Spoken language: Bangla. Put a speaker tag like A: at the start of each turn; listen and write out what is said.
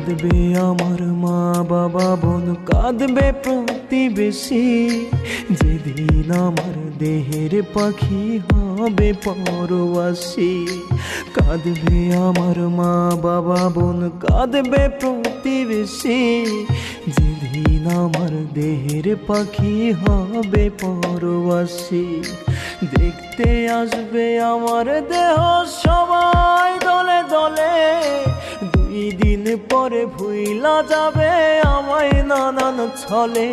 A: কাঁদবে আমার মা বাবা বোন, কাঁদবে প্রতিবেশী, যেদিন আমার দেহের পাখি হবে পরবাসী। কাঁদবে আমার মা বাবা বোন, কাঁদবে প্রতিবেশী, যেদিন আমার দেহের পাখি হবে পরবাসী। দেখতে আসবে আমার দেহ সবাই দলে দলে, 2 দিন পরে ভুইলা যাবে আমায় নানান ছলে।